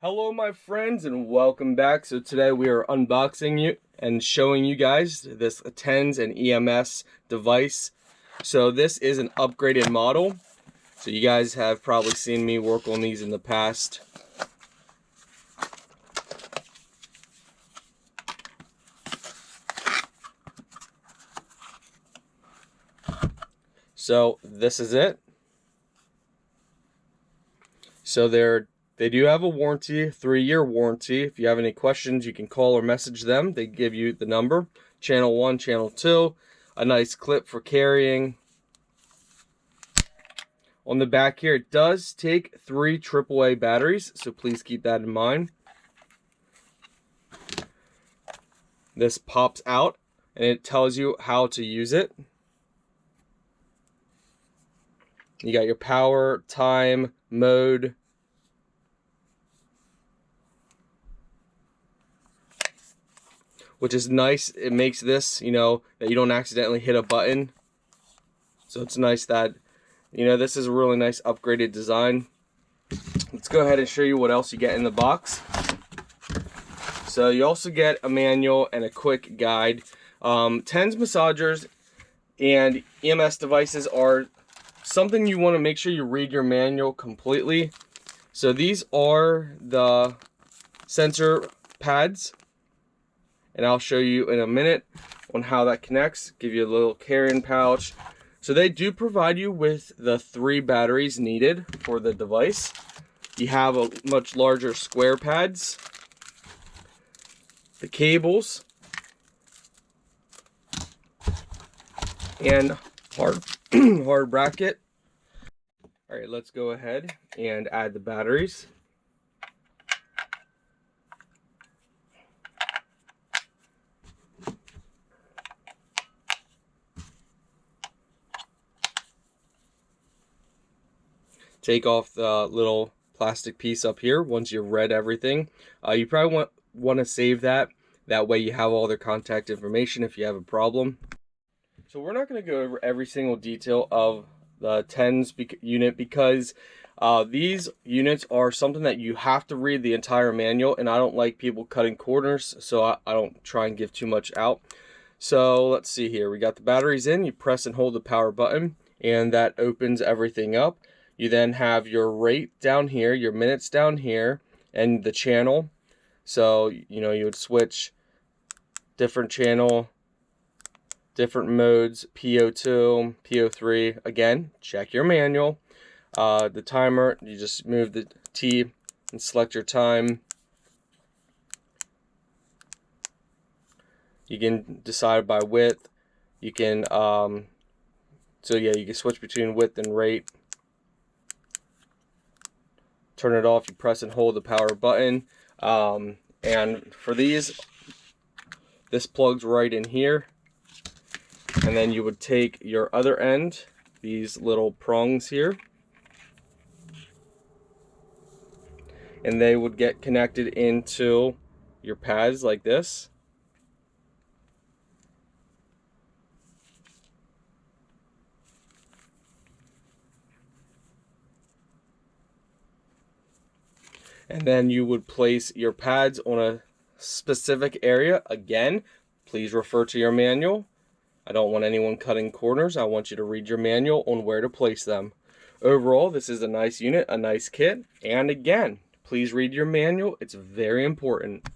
Hello my friends and welcome back. So today we are unboxing you and showing you guys this TENS and EMS device. So this is an upgraded model. So you guys have probably seen me work on these in the past. So this is it. So they do have a warranty, 3-year warranty. If you have any questions, you can call or message them. They give you the number, channel 1, channel 2, a nice clip for carrying. On the back here, it does take 3 AAA batteries, so please keep that in mind. This pops out and it tells you how to use it. You got your power, time, mode. Which is nice. It makes this, that you don't accidentally hit a button. So it's nice that, this is a really nice upgraded design. Let's go ahead and show you what else you get in the box. So you also get a manual and a quick guide. TENS massagers and EMS devices are something you want to make sure you read your manual completely. So these are the sensor pads, and I'll show you in a minute on how that connects. Give you a little carrying pouch. So they do provide you with the 3 batteries needed for the device. You have a much larger square pads, the cables, and hard bracket. All right, let's go ahead and add the batteries. Take off the little plastic piece up here once you've read everything. You probably want to save that. That way you have all their contact information if you have a problem. So we're not going to go over every single detail of the TENS unit because these units are something that you have to read the entire manual, and I don't like people cutting corners, so I don't try and give too much out. So let's see here. We got the batteries in. You press and hold the power button, and that opens everything up. You then have your rate down here, your minutes down here, and the channel. So, you would switch different channel, different modes, PO2, PO3. Again, check your manual. The timer, you just move the T and select your time. You can decide by width. You can, you can switch between width and rate. Turn it off, you press and hold the power button. And for these, this plugs right in here. And then you would take your other end, these little prongs here, and they would get connected into your pads like this. And then you would place your pads on a specific area. Again, please refer to your manual. I don't want anyone cutting corners. I want you to read your manual on where to place them. Overall, this is a nice unit, a nice kit. And again, please read your manual. It's very important.